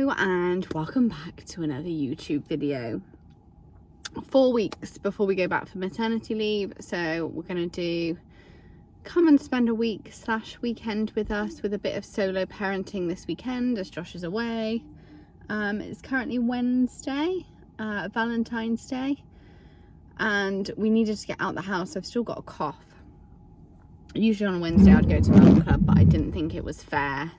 Hello and welcome back to another YouTube video. 4 weeks before we go back for maternity leave, so we're going to come and spend a week/weekend with us with a bit of solo parenting this weekend as Josh is away. It's currently Wednesday, Valentine's Day, and we needed to get out the house. I've still got a cough. Usually on a Wednesday I'd go to Mum Club, but I didn't think it was fair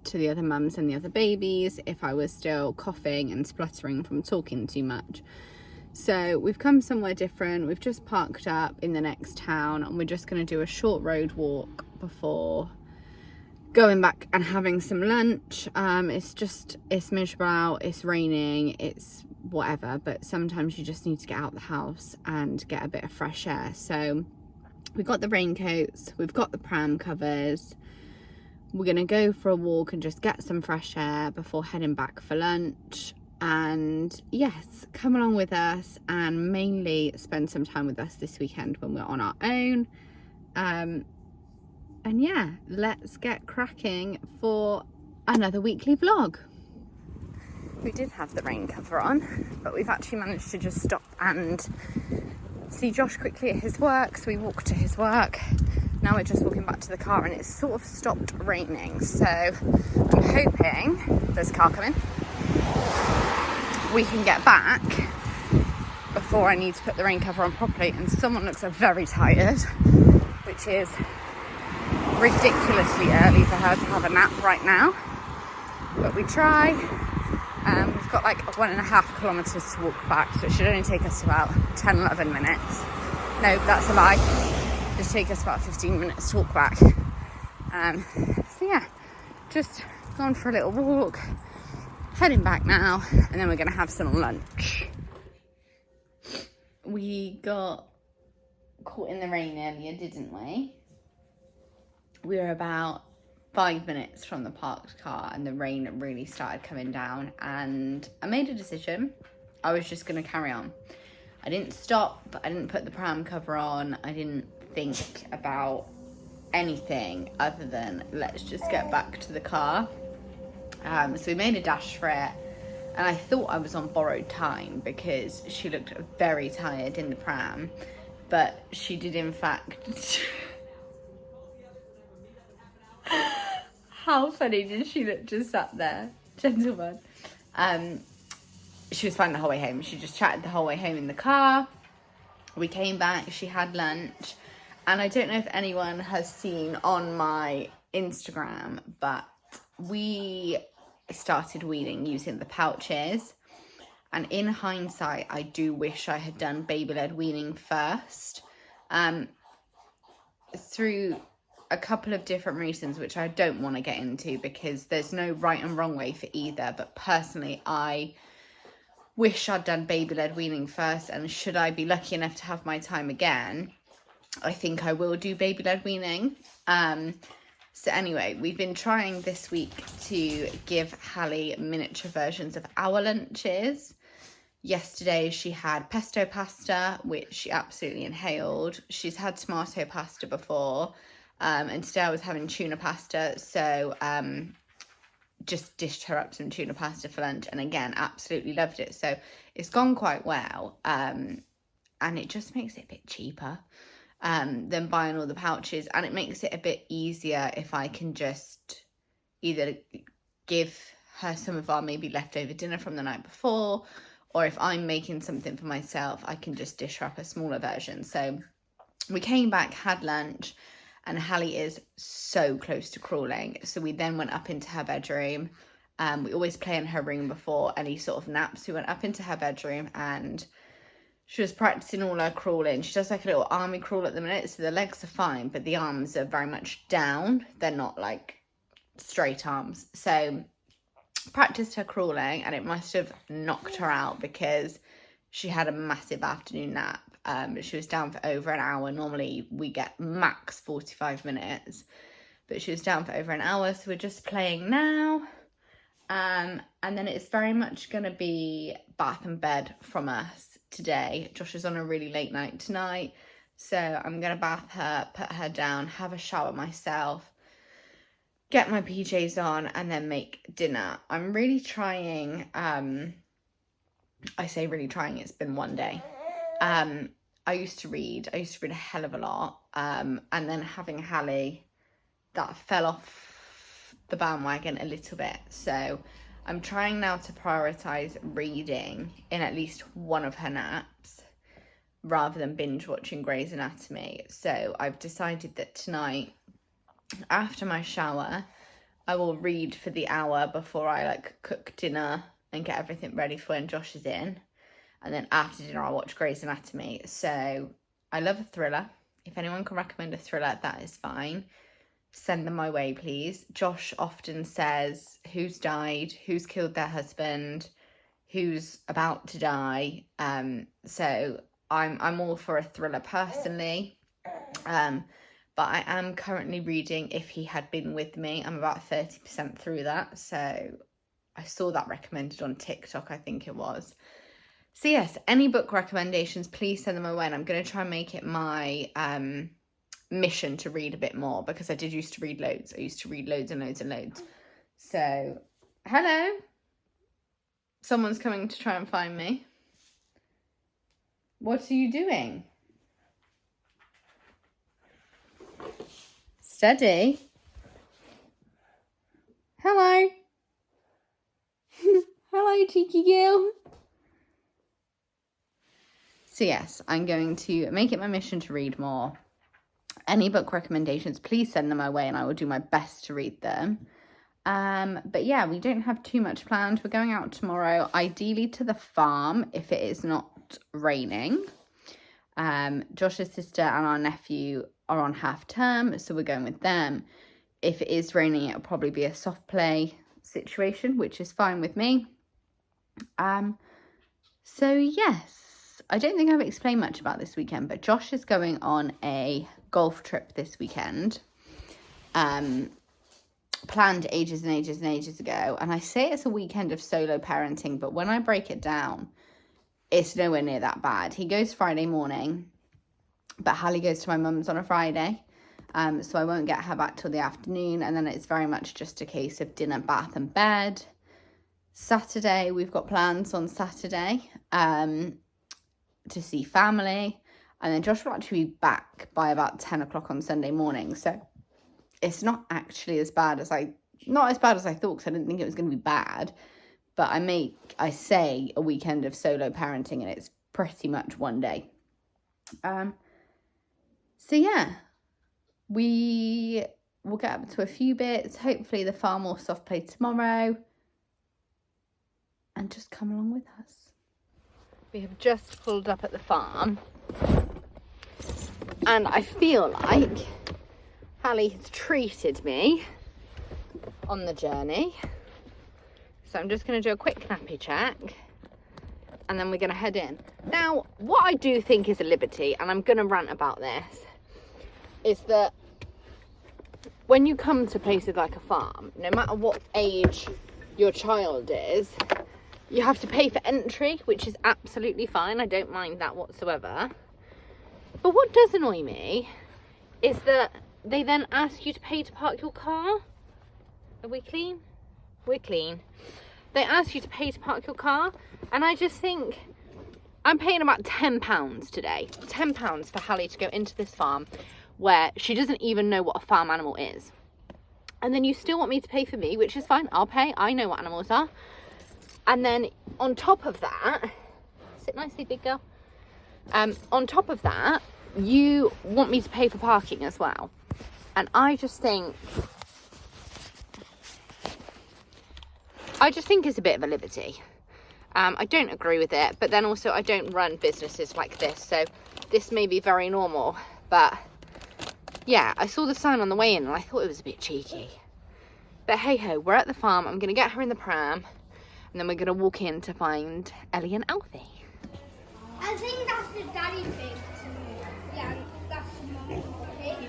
to the other mums and the other babies if I was still coughing and spluttering from talking too much. So we've come somewhere different. We've just parked up in the next town and we're just going to do a short road walk before going back and having some lunch. It's miserable out, it's raining, it's whatever, but sometimes you just need to get out the house and get a bit of fresh air. So we've got the raincoats, we've got the pram covers. We're going to go for a walk and just get some fresh air before heading back for lunch. And yes, come along with us and mainly spend some time with us this weekend when we're on our own. And yeah, let's get cracking for another weekly vlog. We did have the rain cover on, but we've actually managed to just stop and see Josh quickly at his work. So we walked to his work. Now we're just walking back to the car and it's sort of stopped raining. So I'm hoping, there's a car coming, we can get back before I need to put the rain cover on properly. And someone looks very tired, which is ridiculously early for her to have a nap right now. But we try. We've got like 1.5 kilometres to walk back, so it should only take us about 10-11 minutes. No, that's a lie. Just take us about 15 minutes to walk back. So yeah, just gone for a little walk, heading back now, and then we're going to have some lunch. We got caught in the rain earlier, didn't we? We were about 5 minutes from the parked car and the rain really started coming down, and I made a decision. I was just going to carry on. I didn't stop, I didn't put the pram cover on, I didn't think about anything other than let's just get back to the car. So we made a dash for it, and I thought I was on borrowed time because she looked very tired in the pram, but she did in fact. How funny did she look just sat there, gentlemen? She was fine the whole way home. She just chatted the whole way home in the car. We came back, she had lunch. And I don't know if anyone has seen on my Instagram, but we started weaning using the pouches. And in hindsight, I do wish I had done baby-led weaning first. Through a couple of different reasons, which I don't want to get into because there's no right and wrong way for either. But personally, I wish I'd done baby-led weaning first. And should I be lucky enough to have my time again, I think I will do baby-led weaning. So anyway, we've been trying this week to give Hallie miniature versions of our lunches. Yesterday she had pesto pasta, which she absolutely inhaled. She's had tomato pasta before, and today I was having tuna pasta. So just dished her up some tuna pasta for lunch, and again, absolutely loved it. So it's gone quite well, and it just makes it a bit cheaper than buying all the pouches, and it makes it a bit easier if I can just either give her some of our maybe leftover dinner from the night before, or if I'm making something for myself, I can just dish her up a smaller version. So we came back, had lunch, and Hallie is so close to crawling, so we then went up into her bedroom. We always play in her room before any sort of naps. We went up into her bedroom and she was practicing all her crawling. She does like a little army crawl at the minute, so the legs are fine, but the arms are very much down. They're not like straight arms. So practiced her crawling, and it must have knocked her out because she had a massive afternoon nap. She was down for over an hour. Normally we get max 45 minutes, but she was down for over an hour. So we're just playing now. And then it's very much going to be bath and bed from us today. Josh is on a really late night tonight, so I'm gonna bath her, put her down, have a shower myself, get my PJs on, and then make dinner. I'm really trying, I say really trying, it's been one day. I used to read a hell of a lot, and then having Hallie, that fell off the bandwagon a little bit. So I'm trying now to prioritise reading in at least one of her naps rather than binge watching Grey's Anatomy. So I've decided that tonight, after my shower, I will read for the hour before I like cook dinner and get everything ready for when Josh is in. And then after dinner, I'll watch Grey's Anatomy. So I love a thriller. If anyone can recommend a thriller, that is fine. Send them my way, please. Josh often says who's died, who's killed their husband, who's about to die. So I'm all for a thriller personally. But I am currently reading If He Had Been With Me. I'm about 30% through that. So I saw that recommended on TikTok, I think it was. So yes, any book recommendations, please send them my way. And I'm going to try and make it my mission to read a bit more, because I did used to read loads. I used to read loads and loads and loads. So, hello. Someone's coming to try and find me. What are you doing? Steady. Hello. Hello, cheeky girl. So yes, I'm going to make it my mission to read more. Any book recommendations, please send them my way and I will do my best to read them. But yeah, we don't have too much planned. We're going out tomorrow, ideally to the farm if it is not raining. Josh's sister and our nephew are on half term, so we're going with them. If it is raining, it'll probably be a soft play situation, which is fine with me. So yes, I don't think I've explained much about this weekend, but Josh is going on a golf trip this weekend. Planned ages and ages and ages ago, and I say it's a weekend of solo parenting, but when I break it down, it's nowhere near that bad. He goes Friday morning, but Hallie goes to my mum's on a Friday, so I won't get her back till the afternoon, and then it's very much just a case of dinner, bath and bed. Saturday, we've got plans on Saturday to see family, and then Josh will actually be back by about 10 o'clock on Sunday morning, so it's not actually as bad as I thought, because I didn't think it was going to be bad. But I say a weekend of solo parenting, and it's pretty much one day. So yeah, we will get up to a few bits. Hopefully the farm will soft play tomorrow, and just come along with us. We have just pulled up at the farm, and I feel like Hallie has treated me on the journey. So I'm just going to do a quick nappy check, and then we're going to head in. Now, what I do think is a liberty, and I'm going to rant about this, is that when you come to places like a farm, no matter what age your child is, you have to pay for entry, which is absolutely fine. I don't mind that whatsoever. But what does annoy me is that they then ask you to pay to park your car. Are we clean? We're clean. They ask you to pay to park your car, and I just think I'm paying about £10 today. £10 for Hallie to go into this farm where she doesn't even know what a farm animal is. And then you still want me to pay for me, which is fine. I'll pay. I know what animals are. And then on top of that, sit nicely, big girl. On top of that, you want me to pay for parking as well. And I just think it's a bit of a liberty. I don't agree with it, but then also I don't run businesses like this, so this may be very normal. But yeah, I saw the sign on the way in and I thought it was a bit cheeky. But hey ho, we're at the farm. I'm going to get her in the pram, and then we're going to walk in to find Ellie and Alfie. I think that's the daddy thing. Yeah, that's the mum thing.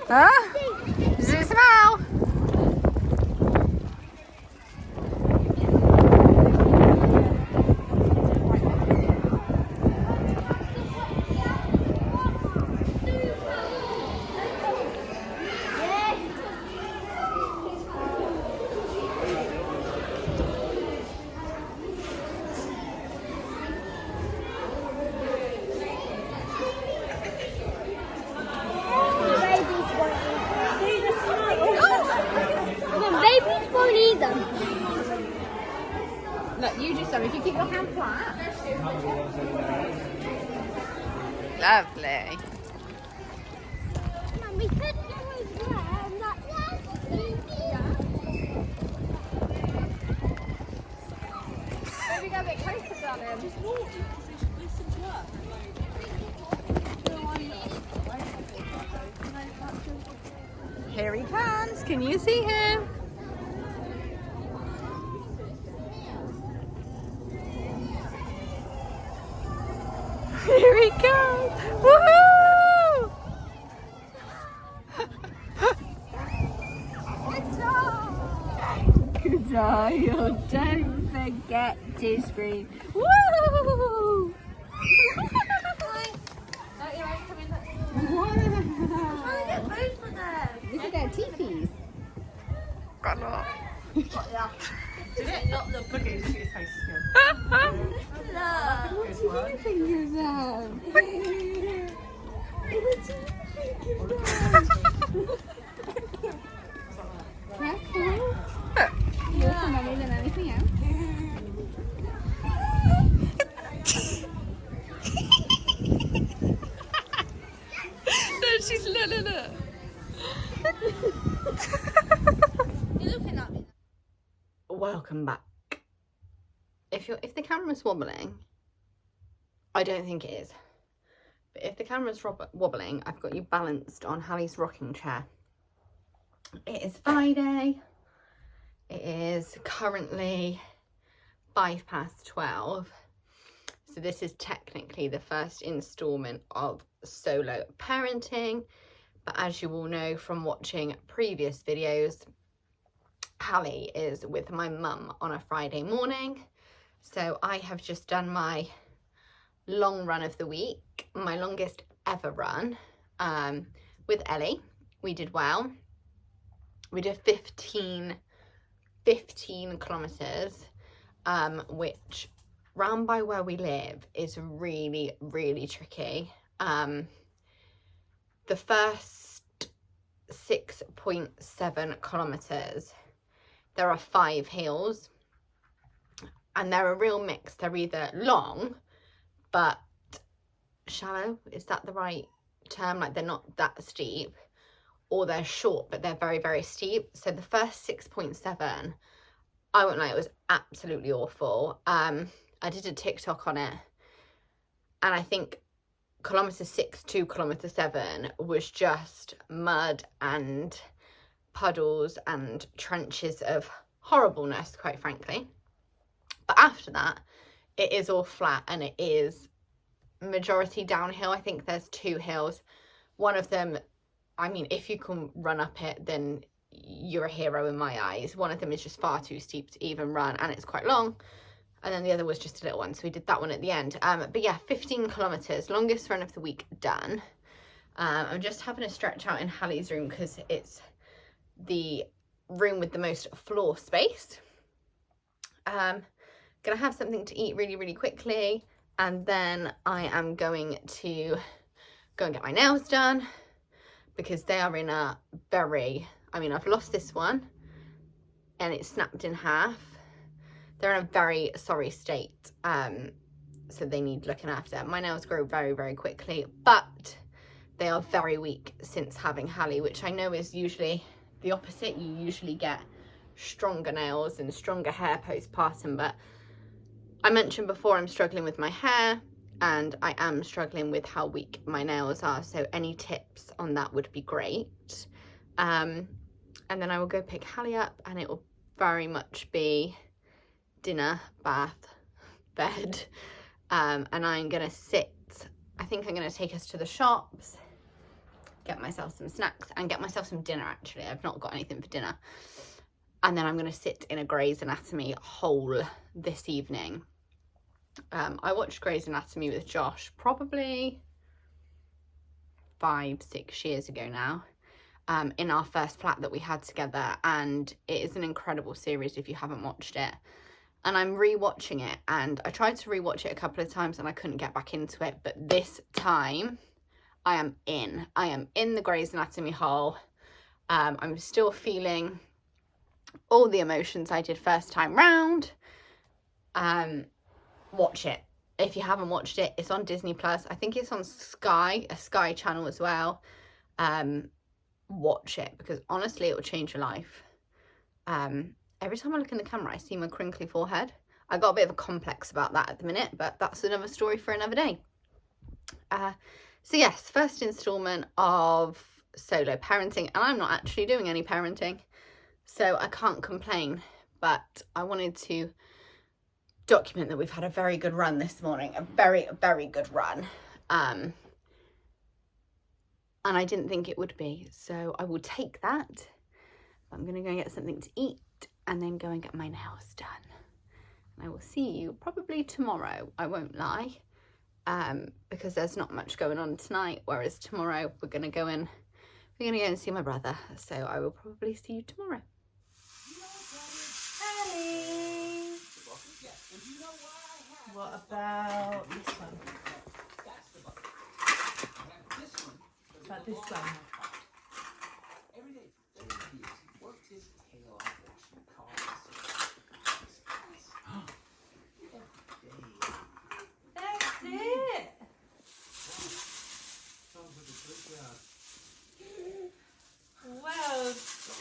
Huh? Does it smell? Babies won't eat them. Look, you do some. If you keep your hand flat. Lovely. Mum, we could go over there and that. Maybe go a bit closer, darling. Just walk. Here he comes. Can you see him? Here he comes. Woohoo! Good job. Don't forget to scream. Woo! Look at their teethies. Got a lot. Did it not look good? His face is What do you think of them? What do you think of them? Careful. More for mummy than anything else. No, she's look. You're looking at me. Welcome back. If the camera's wobbling, I don't think it is. But if the camera's wobbling, I've got you balanced on Hallie's rocking chair. It is Friday. It is currently 12:05. So this is technically the first instalment of solo parenting. But as you all know from watching previous videos, Hallie is with my mum on a Friday morning. So I have just done my long run of the week, my longest ever run, with Ellie. We did well. We did 15 kilometers, which round by where we live is really, really tricky. The first 6.7 kilometers, there are 5 hills, and they're a real mix. They're either long but shallow, is that the right term? Like, they're not that steep, or they're short but they're very, very steep. So the first 6.7, I won't lie, it was absolutely awful. I did a TikTok on it, and I think kilometer 6 to kilometer 7 was just mud and puddles and trenches of horribleness, quite frankly. But after that, it is all flat, and it is majority downhill. I think there's 2 hills. One of them, I mean, if you can run up it, then you're a hero in my eyes. One of them is just far too steep to even run, and it's quite long. And then the other was just a little one, so we did that one at the end. But yeah, 15 kilometers, longest run of the week done. I'm just having a stretch out in Hallie's room because it's the room with the most floor space. Gonna have something to eat really, really quickly, and then I am going to go and get my nails done because they are in a very, I mean, I've lost this one and it's snapped in half. They're in a very sorry state, so they need looking after. My nails grow very, very quickly, but they are very weak since having Hallie, which I know is usually the opposite. You usually get stronger nails and stronger hair postpartum, but I mentioned before I'm struggling with my hair, and I am struggling with how weak my nails are, so any tips on that would be great. And then I will go pick Hallie up, and it will very much be dinner, bath, bed, and I'm gonna sit. I think I'm gonna take us to the shops, get myself some snacks and get myself some dinner. Actually, I've not got anything for dinner. And then I'm going to sit in a Grey's Anatomy hole this evening. I watched Grey's Anatomy with Josh probably 5-6 years ago now, in our first flat that we had together, and it is an incredible series if you haven't watched it. And I'm rewatching it, and I tried to rewatch it a couple of times and I couldn't get back into it, but this time I am in the Grey's Anatomy hole. I'm still feeling all the emotions I did first time round. Watch it if you haven't watched it. It's on Disney Plus. I think it's on Sky, a Sky channel as well. Watch it, because honestly it will change your life. Every time I look in the camera I see my crinkly forehead. I got a bit of a complex about that at the minute, but that's another story for another day. So yes, first installment of solo parenting, and I'm not actually doing any parenting, so I can't complain, but I wanted to document that we've had a very good run this morning, a very good run, and I didn't think it would be, so I will take that. I'm gonna go and get something to eat and then go and get my nails done, and I will see you probably tomorrow, I won't lie, because there's not much going on tonight, whereas tomorrow we're gonna go and see my brother, so I will probably see you tomorrow. What about this one? What about this one? That's it! Well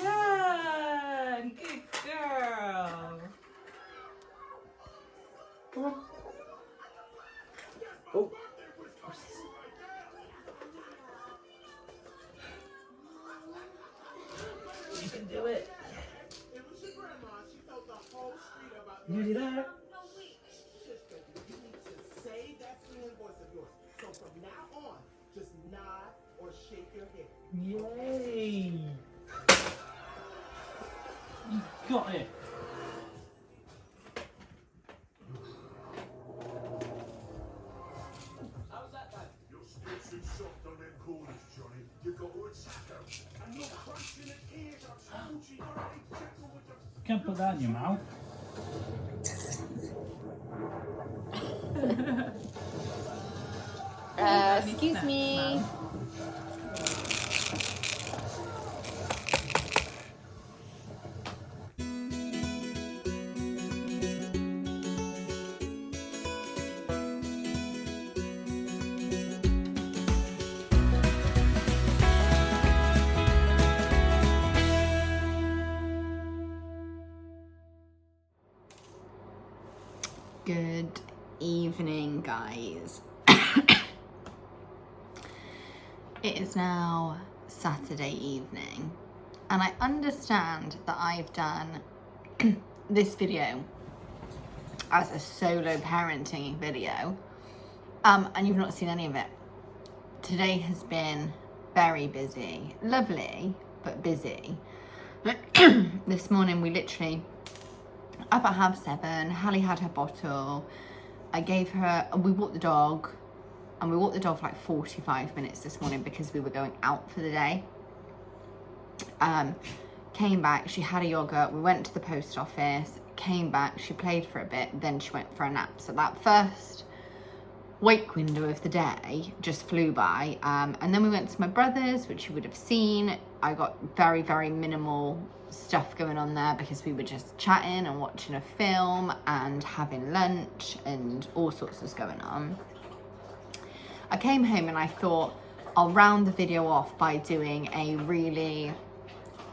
done! Good girl! Come on. Oh. You can do it. Nearly there. Say that singing voice of yours. So from now on, just nod or shake your head. Yay! You got it. You can't put that in your mouth. Excuse me. Good evening, guys. It is now Saturday evening, and I understand that I've done this video as a solo parenting video, and you've not seen any of it. Today has been very busy, lovely, but busy. This morning we literally up at 7:30, Hallie had her bottle, I gave her, we walked the dog, and we walked the dog for like 45 minutes this morning because we were going out for the day. Came back, she had a yogurt, we went to the post office, came back, she played for a bit, then she went for a nap. So that first wake window of the day just flew by, and then we went to my brother's, which you would have seen. I got very minimal stuff going on there because we were just chatting and watching a film and having lunch and all sorts of going on. I came home and I thought I'll round the video off by doing a really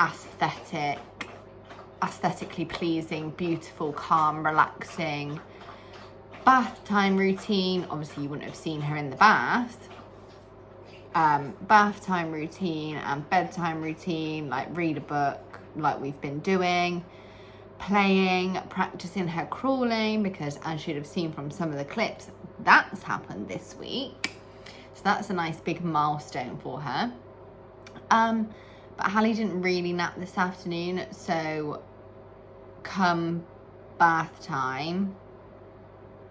aesthetically pleasing, beautiful, calm, relaxing bath time routine. Obviously you wouldn't have seen her in the bath. Bath time routine and bedtime routine, like read a book like we've been doing, playing, practicing her crawling, because as you'd have seen from some of the clips, that's happened this week. So that's a nice big milestone for her. But Hallie didn't really nap this afternoon, so come bath time,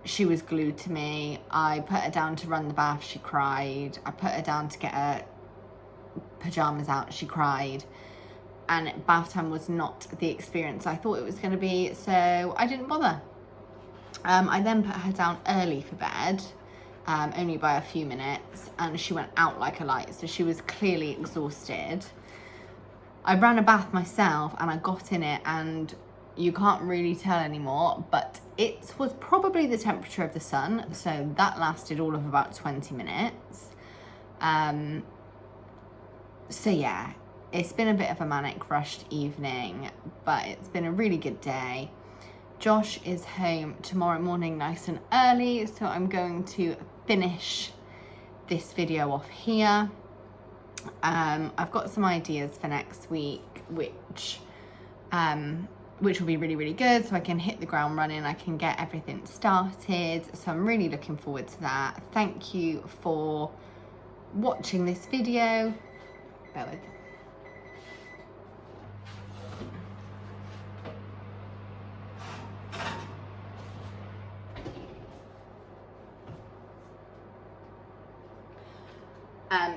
she was glued to me. I put her down to run the bath, she cried. I put her down to get her pyjamas out, she cried. And bath time was not the experience I thought it was going to be, so I didn't bother. I then put her down early for bed, only by a few minutes, and she went out like a light, so she was clearly exhausted. I ran a bath myself and I got in it, and you can't really tell anymore, but it was probably the temperature of the sun, so that lasted all of about 20 minutes. So yeah, it's been a bit of a manic rushed evening, but it's been a really good day. Josh is home tomorrow morning nice and early, so I'm going to finish this video off here. I've got some ideas for next week, which will be really, really good, so I can hit the ground running, I can get everything started, so I'm really looking forward to that. Thank you for watching this video. Bear with.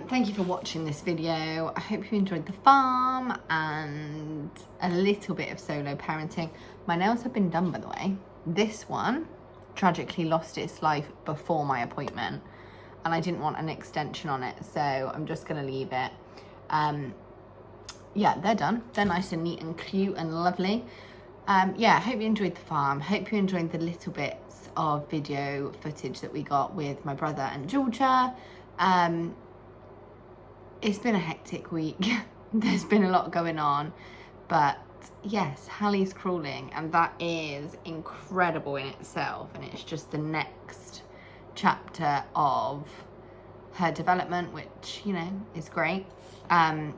Thank you for watching this video. I hope you enjoyed the farm and a little bit of solo parenting. My nails have been done, by the way. This one tragically lost its life before my appointment, and I didn't want an extension on it, so I'm just gonna leave it. Yeah, they're done. They're nice and neat and cute and lovely. Yeah, I hope you enjoyed the farm. Hope you enjoyed the little bits of video footage that we got with my brother and Georgia. It's been a hectic week. There's been a lot going on, but yes, Hallie's crawling, and that is incredible in itself, and it's just the next chapter of her development, which, you know, is great. And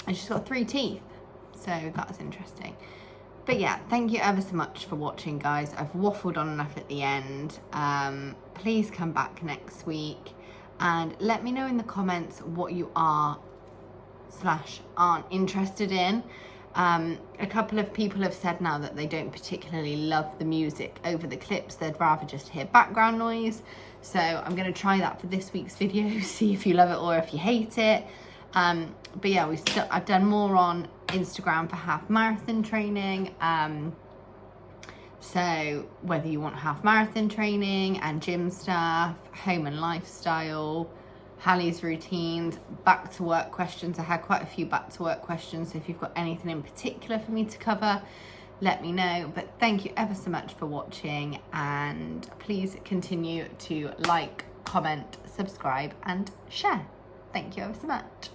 she's got 3 teeth, so that's interesting. But yeah, thank you ever so much for watching, guys. I've waffled on enough at the end. Please come back next week and let me know in the comments what you are/aren't interested in. A couple of people have said now that they don't particularly love the music over the clips. They'd rather just hear background noise. So I'm going to try that for this week's video, see if you love it or if you hate it. But yeah, I've done more on Instagram for half marathon training. So whether you want half marathon training and gym stuff, home and lifestyle, Hallie's routines, back to work questions. I had quite a few back to work questions, so if you've got anything in particular for me to cover, let me know. But thank you ever so much for watching, and please continue to like, comment, subscribe and share. Thank you ever so much.